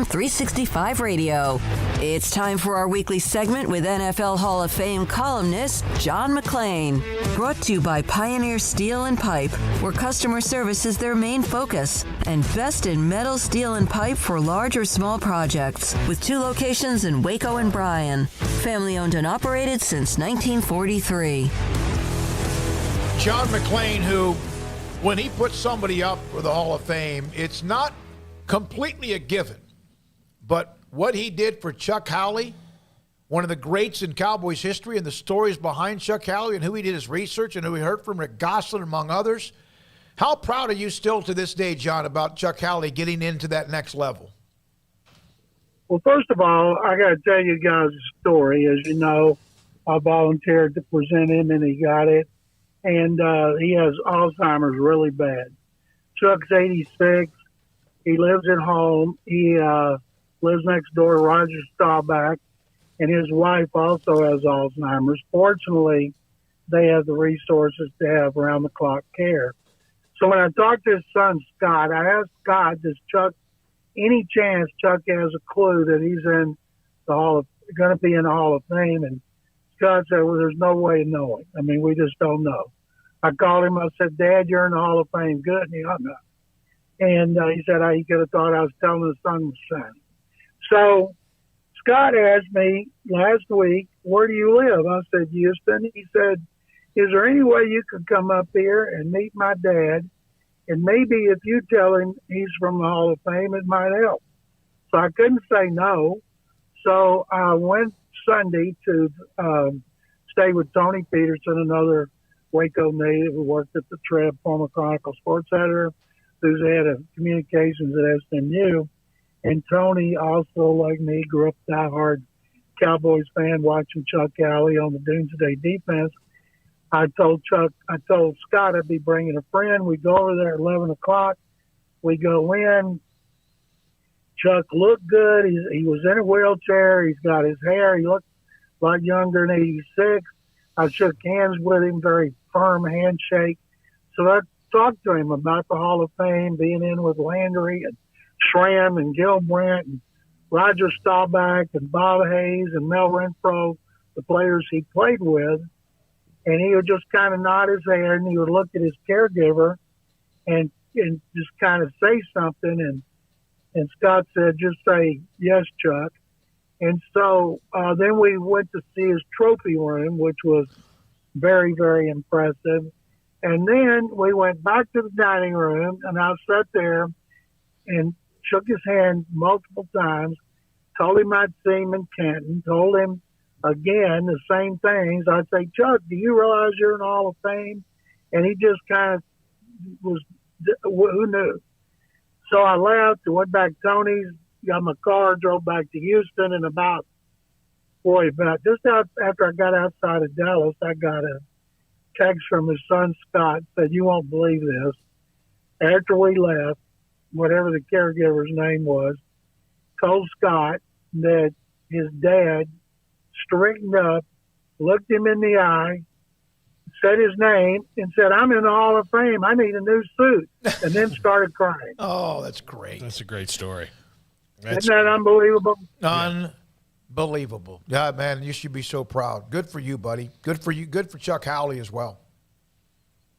365 Radio. It's time for our weekly segment with NFL Hall of Fame columnist John McClain. Brought to you by Pioneer Steel and Pipe, where customer service is their main focus, and best in metal, steel, and pipe for large or small projects, with 2 locations in Waco and Bryan. Family owned and operated since 1943. John McClain, who, when he puts somebody up for the Hall of Fame, it's not completely a given. But what he did for Chuck Howley, one of the greats in Cowboys history, and the stories behind Chuck Howley and who he did his research and who he heard from, Rick Gosselin, among others. How proud are you still to this day, John, about Chuck Howley getting into that next level? Well, first of all, I got to tell you guys a story. As you know, I volunteered to present him, and he got it. And he has Alzheimer's really bad. Chuck's 86. He lives at home. He lives next door to Roger Staubach, and his wife also has Alzheimer's. Fortunately, they have the resources to have round-the-clock care. So when I talked to his son, Scott, I asked Scott, does Chuck, any chance Chuck has a clue that he's in the going to be in the Hall of Fame? And Scott said, well, there's no way of knowing. I mean, we just don't know. I called him. I said, Dad, you're in the Hall of Fame. Good. And he hung up. And he said, he could have thought I was telling his son was shining. So Scott asked me last week, where do you live? I said, Houston. He said, is there any way you could come up here and meet my dad? And maybe if you tell him he's from the Hall of Fame, it might help. So I couldn't say no. So I went Sunday to stay with Tony Peterson, another Waco native who worked at the Trib, former Chronicle sports editor, who's the head of communications at SMU. And Tony also, like me, grew up a diehard Cowboys fan watching Chuck Howley on the Doomsday defense. I told Scott I'd be bringing a friend. We go over there at 11 o'clock. We go in. Chuck looked good. He was in a wheelchair. He's got his hair. He looked a lot younger than 86. I shook hands with him, very firm handshake. So I talked to him about the Hall of Fame, being in with Landry and Schramm and Gil Brandt and Roger Staubach and Bob Hayes and Mel Renfro, the players he played with. And he would just kind of nod his head, and he would look at his caregiver and just kind of say something. And Scott said, just say, yes, Chuck. And so then we went to see his trophy room, which was very, very impressive. And then we went back to the dining room, and I sat there and shook his hand multiple times, told him I'd see him in Canton, told him again the same things. I'd say, Chuck, do you realize you're in the Hall of Fame? And he just kind of was, who knew? So I left and went back to Tony's, got my car, drove back to Houston, and about just after I got outside of Dallas, I got a text from his son, Scott, said, you won't believe this. After we left, whatever the caregiver's name was, told Scott that his dad straightened up, looked him in the eye, said his name, and said, I'm in the Hall of Fame. I need a new suit, and then started crying. Oh, that's great. That's a great story. Isn't that unbelievable? Unbelievable. Yeah, man, you should be so proud. Good for you, buddy. Good for you. Good for Chuck Howley as well.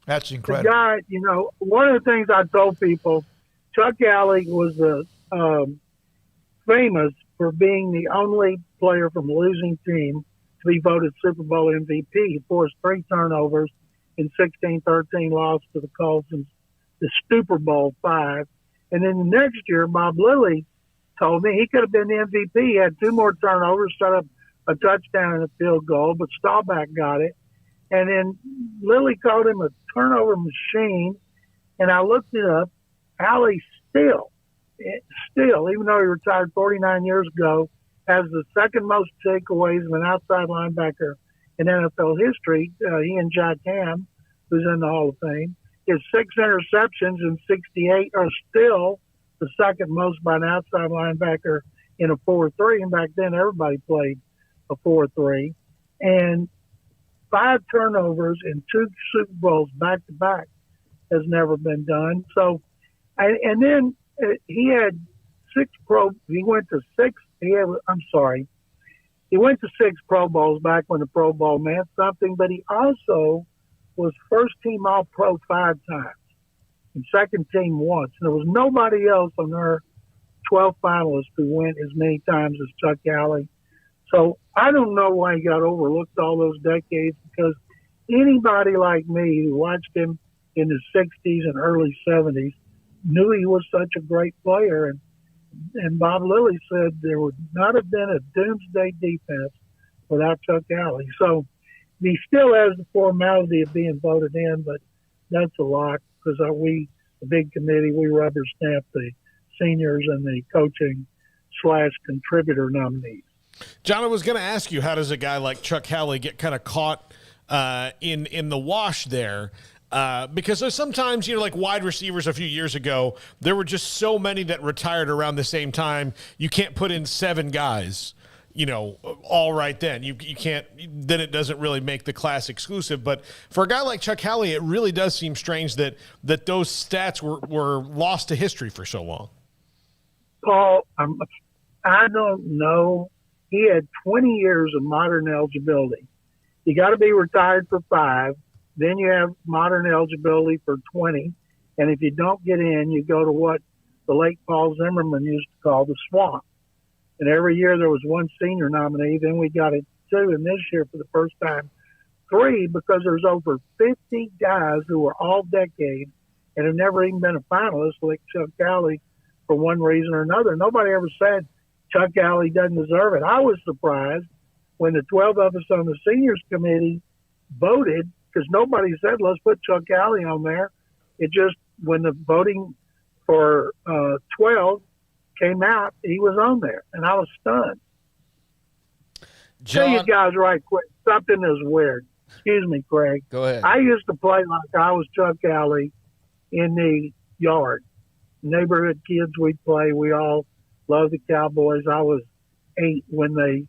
That's incredible. The guy, one of the things I told people, Chuck Howley was famous for being the only player from a losing team to be voted Super Bowl MVP. He forced 3 turnovers in 16-13 loss to the Colts in the Super Bowl 5. And then the next year, Bob Lilly told me he could have been the MVP. He had 2 more turnovers, set up a touchdown and a field goal, but Staubach got it. And then Lilly called him a turnover machine, and I looked it up. Howley still, even though he retired 49 years ago, has the second most takeaways of an outside linebacker in NFL history. He and Jack Ham, who's in the Hall of Fame, his 6 interceptions in 68 are still the second most by an outside linebacker in a 4-3. And back then, everybody played a 4-3. And 5 turnovers in 2 Super Bowls back-to-back has never been done. So, and then he had He went to six. He went to 6 Pro Bowls back when the Pro Bowl meant something, but he also was first team All-Pro 5 times and second team once. And there was nobody else on our 12 finalists who went as many times as Chuck Howley. So I don't know why he got overlooked all those decades, because anybody like me who watched him in the 60s and early 70s knew he was such a great player. And Bob Lilly said there would not have been a doomsday defense without Chuck Howley. So he still has the formality of being voted in, but that's a lock, because the big committee, we rubber stamp the seniors and the coaching / contributor nominees. John, I was going to ask you, how does a guy like Chuck Howley get kind of caught in the wash there? Because there's sometimes, like wide receivers a few years ago, there were just so many that retired around the same time. You can't put in 7 guys, all right then. You can't, then it doesn't really make the class exclusive. But for a guy like Chuck Howley, it really does seem strange that those stats were lost to history for so long. Paul, I don't know. He had 20 years of modern eligibility. You got to be retired for 5. Then you have modern eligibility for 20. And if you don't get in, you go to what the late Paul Zimmerman used to call the swamp. And every year there was 1 senior nominee. Then we got it 2. And this year, for the first time, 3, because there's over 50 guys who were all decade and have never even been a finalist, like Chuck Howley, for one reason or another. Nobody ever said Chuck Howley doesn't deserve it. I was surprised when the 12 of us on the seniors committee voted, because nobody said, let's put Chuck Howley on there. It just, when the voting for 12 came out, he was on there, and I was stunned. John, Tell you guys right quick, something is weird. Excuse me, Craig. Go ahead. I used to play like I was Chuck Howley in the yard. Neighborhood kids, we'd play. We all loved the Cowboys. I was 8 when they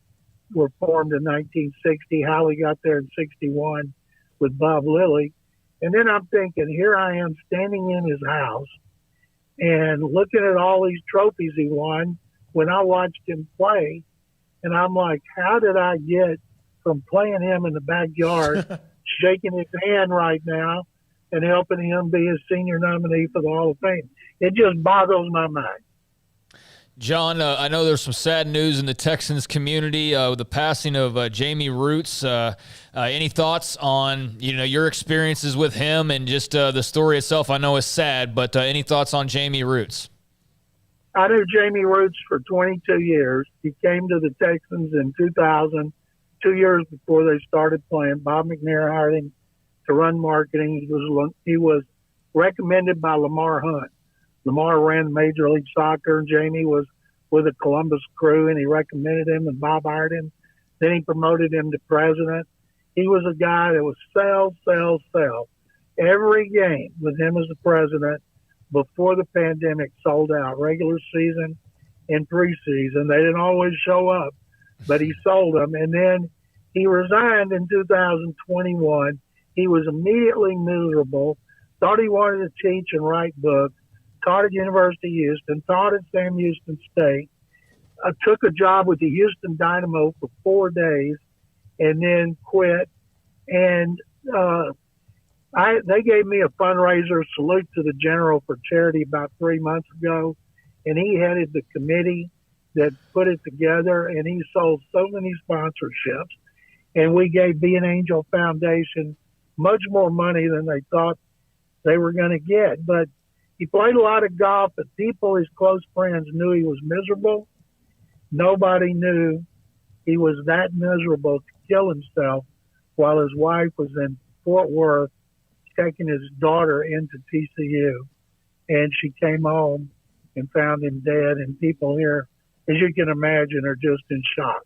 were formed in 1960. Howley got there in 61 with Bob Lilly. And then I'm thinking, here I am standing in his house and looking at all these trophies he won when I watched him play. And I'm like, how did I get from playing him in the backyard, shaking his hand right now, and helping him be a senior nominee for the Hall of Fame? It just boggles my mind. John, I know there's some sad news in the Texans community with the passing of Jamie Roots. Any thoughts on your experiences with him and just the story itself? I know is sad, but any thoughts on Jamie Roots? I knew Jamie Roots for 22 years. He came to the Texans in 2000, 2 years before they started playing. Bob McNair hired him to run marketing. He was recommended by Lamar Hunt. Lamar ran Major League Soccer, and Jamie was with the Columbus Crew, and he recommended him, and Bob hired him. Then he promoted him to president. He was a guy that was sell. Every game with him as the president before the pandemic sold out, regular season and preseason. They didn't always show up, but he sold them. And then he resigned in 2021. He was immediately miserable, thought he wanted to teach and write books. Taught at University of Houston, taught at Sam Houston State. I took a job with the Houston Dynamo for 4 days and then quit. And they gave me a fundraiser, Salute to the General for Charity, about 3 months ago. And he headed the committee that put it together, and he sold so many sponsorships. And we gave Be an Angel Foundation much more money than they thought they were going to get. But he played a lot of golf, but people, his close friends, knew he was miserable. Nobody knew he was that miserable to kill himself while his wife was in Fort Worth taking his daughter into TCU. And she came home and found him dead. And people here, as you can imagine, are just in shock.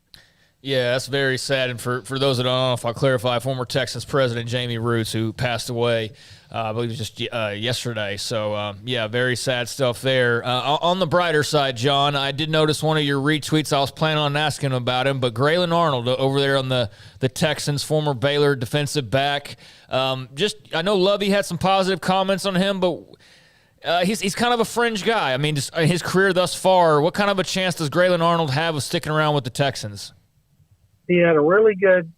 Yeah, that's very sad. And for those that don't know, if I'll clarify, former Texans president Jamie Roots, who passed away, I believe it was just yesterday. So, yeah, very sad stuff there. On the brighter side, John, I did notice one of your retweets. I was planning on asking about him, but Grayson Arnold over there on the Texans, former Baylor defensive back. I know Lovey had some positive comments on him, but He's kind of a fringe guy. I mean, just his career thus far, what kind of a chance does Grayson Arnold have of sticking around with the Texans? He had a really good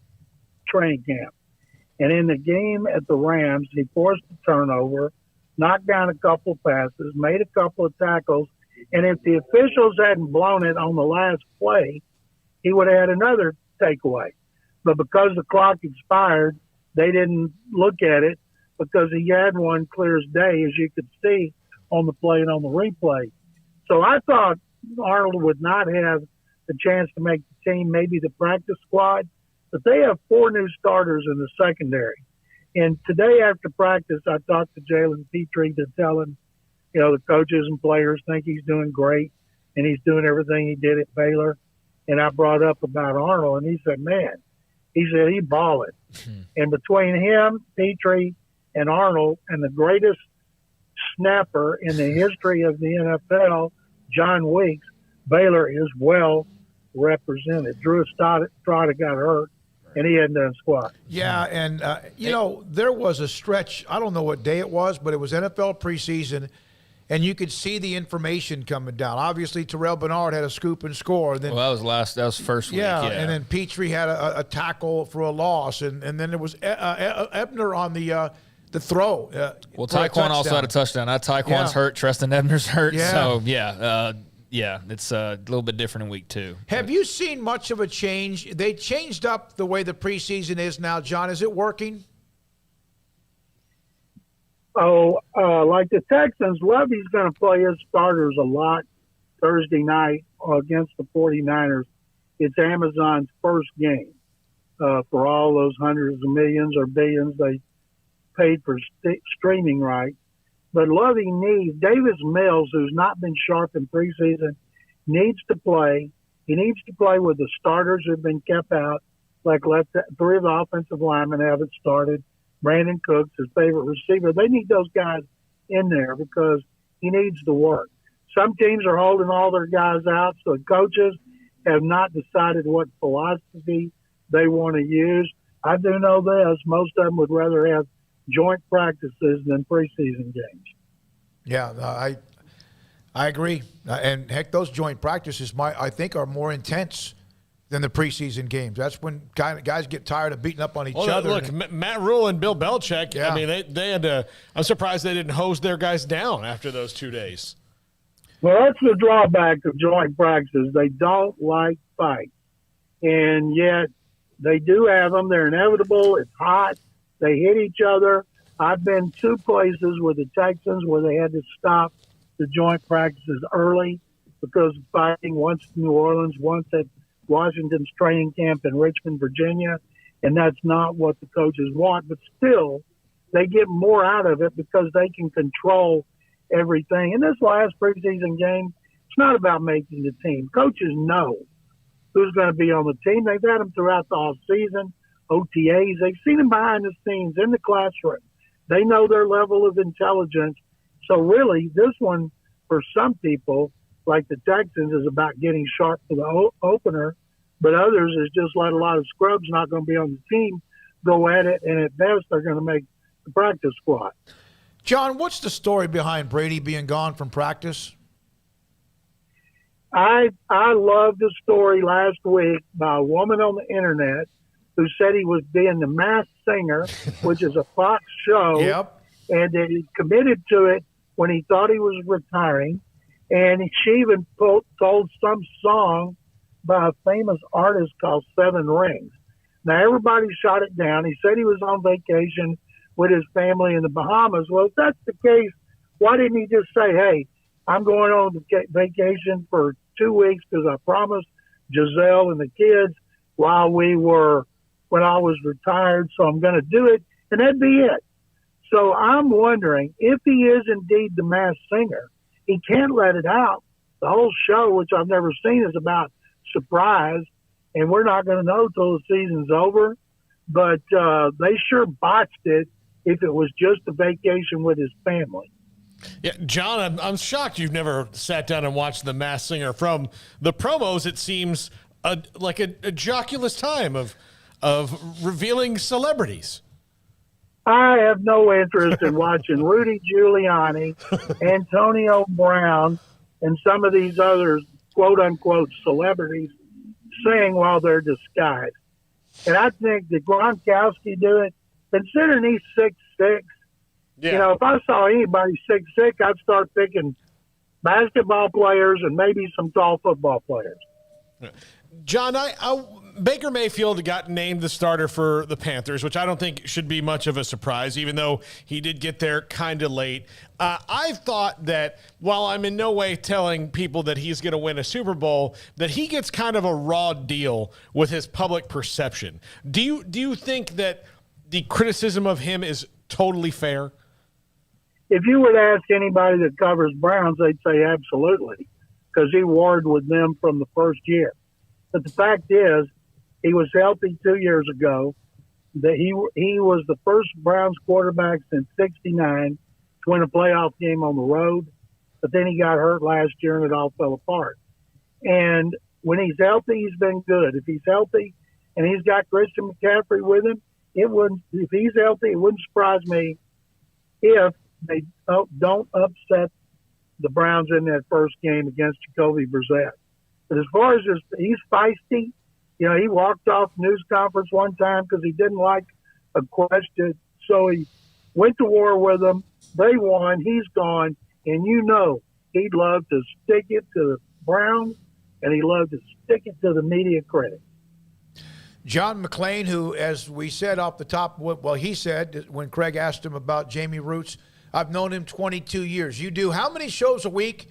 training camp. And in the game at the Rams, he forced a turnover, knocked down a couple passes, made a couple of tackles. And if the officials hadn't blown it on the last play, he would have had another takeaway. But because the clock expired, they didn't look at it because he had one clear as day, as you could see on the play and on the replay. So I thought Arnold would not have the chance to make the team, maybe the practice squad, but they have 4 new starters in the secondary. And today after practice, I talked to Jalen Petrie to tell him, the coaches and players think he's doing great and he's doing everything he did at Baylor. And I brought up about Arnold, and he said, he's balling. And between him, Petrie, and Arnold, and the greatest snapper in the history of the NFL, John Weeks, Baylor is well represented. Drew Estrada got hurt, and he hadn't done squat. Yeah, and, there was a stretch, I don't know what day it was, but it was NFL preseason, and you could see the information coming down. Obviously, Terrell Bernard had a scoop and score. Then, that was first week. Yeah, and then Petrie had a tackle for a loss, and then there was Ebner on the throw. Tyquan also had a touchdown. Tyquan's hurt. Treston Ebner's hurt. Yeah. So, it's a little bit different in week 2. Have you seen much of a change? They changed up the way the preseason is now, John. Is it working? Like the Texans, Lovey's going to play his starters a lot Thursday night against the 49ers. It's Amazon's first game for all those hundreds of millions or billions they paid for streaming rights. But Lovey needs Davis Mills, who's not been sharp in preseason, needs to play. He needs to play with the starters who've been kept out, like 3 of the offensive linemen haven't started. Brandon Cooks, his favorite receiver. They need those guys in there because he needs to work. Some teams are holding all their guys out, so coaches have not decided what philosophy they want to use. I do know this. Most of them would rather have joint practices than preseason games. Yeah, I agree. And, heck, those joint practices, I think, are more intense than the preseason games. That's when guys get tired of beating up on each other. Look, Matt Rule and Bill Belichick, yeah. I mean, they had to – I'm surprised they didn't hose their guys down after those 2 days. Well, that's the drawback of joint practices. They don't like fights. And yet they do have them. They're inevitable. It's hot. They hit each other. I've been 2 places with the Texans where they had to stop the joint practices early because of fighting, once in New Orleans, once at Washington's training camp in Richmond, Virginia, and that's not what the coaches want. But still, they get more out of it because they can control everything. In this last preseason game, it's not about making the team. Coaches know who's going to be on the team. They've had them throughout the offseason, OTAs. They've seen them behind the scenes in the classroom. They know their level of intelligence. So really, this one, for some people, like the Texans, is about getting sharp for the opener, but others is just let a lot of scrubs not going to be on the team go at it, and at best they're going to make the practice squad. John, what's the story behind Brady being gone from practice? I loved a story last week by a woman on the internet who said he was being the Masked Singer, which is a Fox show, Yep. and that he committed to it when he thought he was retiring. And she even told some song by a famous artist called Seven Rings. Now, everybody shot it down. He said he was on vacation with his family in the Bahamas. Well, if that's the case, why didn't he just say, hey, I'm going on vacation for 2 weeks because I promised Giselle and the kids when I was retired, so I'm going to do it, and that'd be it. So I'm wondering if he is indeed the Masked Singer, he can't let it out. The whole show, which I've never seen, is about surprise, and we're not going to know till the season's over. But they sure botched it if it was just a vacation with his family. Yeah, John, I'm shocked you've never sat down and watched The Masked Singer. From the promos, it seems like a joculous time of revealing celebrities. I have no interest in watching Rudy Giuliani, Antonio Brown, and some of these other quote-unquote celebrities sing while they're disguised. And I think that Gronkowski do it, considering he's 6'6". Yeah. You know, if I saw anybody 6'6", I'd start picking basketball players and maybe some tall football players. John, Baker Mayfield got named the starter for the Panthers, which I don't think should be much of a surprise, even though he did get there kind of late. I thought that while I'm in no way telling people that he's going to win a Super Bowl, that he gets kind of a raw deal with his public perception. Do you think that the criticism of him is totally fair? If you would ask anybody that covers Browns, they'd say absolutely, because he warred with them from the first year. But the fact is, he was healthy 2 years ago. That he was the first Browns quarterback since '69 to win a playoff game on the road. But then he got hurt last year, and it all fell apart. And when he's healthy, he's been good. If he's healthy and he's got Christian McCaffrey with him, if he's healthy, it wouldn't surprise me if they don't upset the Browns in that first game against Jacoby Brissett. But as far as he's feisty. You know, he walked off news conference one time because he didn't like a question. So he went to war with them. They won. He's gone. And you know he'd love to stick it to the Browns, and he loved to stick it to the media critics. John McClain, who, as we said off the top, well, he said when Craig asked him about Jamie Roots, I've known him 22 years. You do how many shows a week?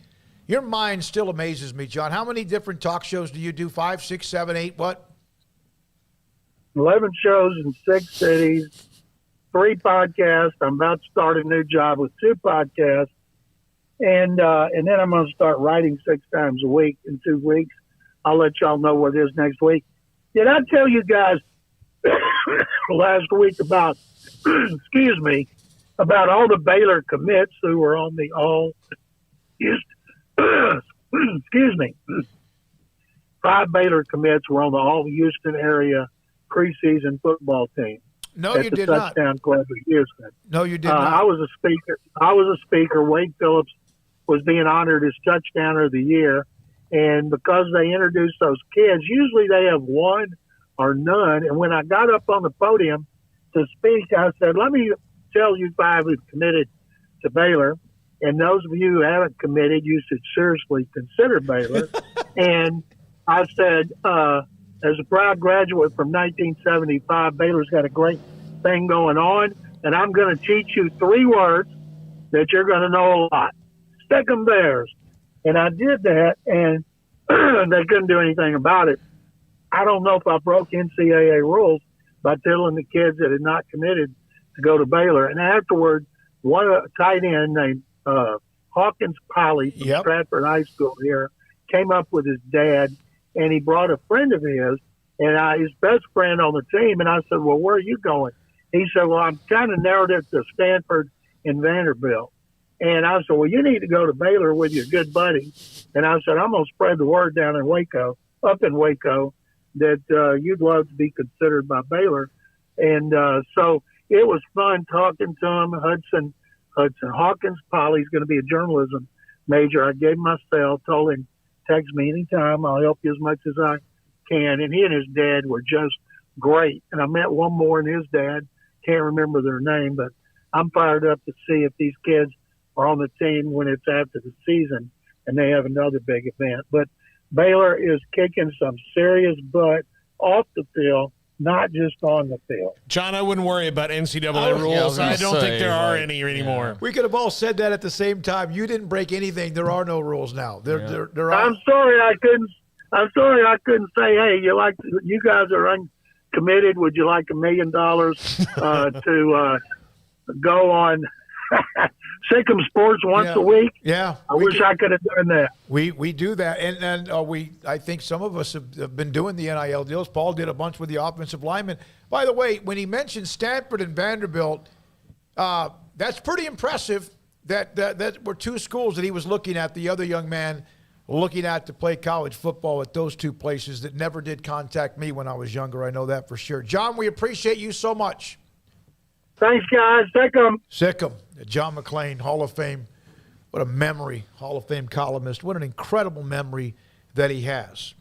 Your mind still amazes me, John. How many different talk shows do you do? 5, 6, 7, 8, what? 11 shows in 6 cities, 3 podcasts. I'm about to start a new job with 2 podcasts. And then I'm going to start writing 6 times a week in 2 weeks. I'll let y'all know what it is next week. Did I tell you guys last week about, about all the Baylor commits who were on the all-Houston, 5 Baylor commits were on the all-Houston area preseason football team. No, you did not. Touchdown Club of Houston. No, you did not. I was a speaker. Wade Phillips was being honored as Touchdowner of the Year. And because they introduced those kids, usually they have one or none. And when I got up on the podium to speak, I said, let me tell you 5 who've committed to Baylor. And those of you who haven't committed, you should seriously consider Baylor. And I said, as a proud graduate from 1975, Baylor's got a great thing going on. And I'm going to teach you 3 words that you're going to know a lot. Stick 'em Bears. And I did that, and they couldn't do anything about it. I don't know if I broke NCAA rules by telling the kids that had not committed to go to Baylor. And afterward, one tight end named Hawkins Polly from Stratford High School here came up with his dad, and he brought a friend of his, and his best friend on the team. And I said, well, where are you going? He said, well, I'm kind of narrowed it to Stanford and Vanderbilt. And I said, well, you need to go to Baylor with your good buddy. And I said, I'm going to spread the word down in Waco, up in Waco, that you'd love to be considered by Baylor. And so it was fun talking to him. Hudson Hawkins Polly's going to be a journalism major. I gave him my cell, told him, text me anytime. I'll help you as much as I can. And he and his dad were just great. And I met one more and his dad. Can't remember their name, but I'm fired up to see if these kids are on the team when it's after the season and they have another big event. But Baylor is kicking some serious butt off the field, not just on the field. John, I wouldn't worry about NCAA rules. I don't think there are any anymore. Yeah. We could have all said that at the same time. You didn't break anything. There are no rules now. There are. I'm sorry I couldn't say, hey, you guys are uncommitted. Would you like $1 million to go on Sikkim Sports once a week? Yeah. I wish I could have done that. We do that. And I think some of us have been doing the NIL deals. Paul did a bunch with the offensive linemen. By the way, when he mentioned Stanford and Vanderbilt, that's pretty impressive that were 2 schools that he was looking at, the other young man looking at to play college football at those 2 places that never did contact me when I was younger. I know that for sure. John, we appreciate you so much. Thanks, guys. Take them. Sick 'em. John McClain, Hall of Fame. What a memory, Hall of Fame columnist. What an incredible memory that he has.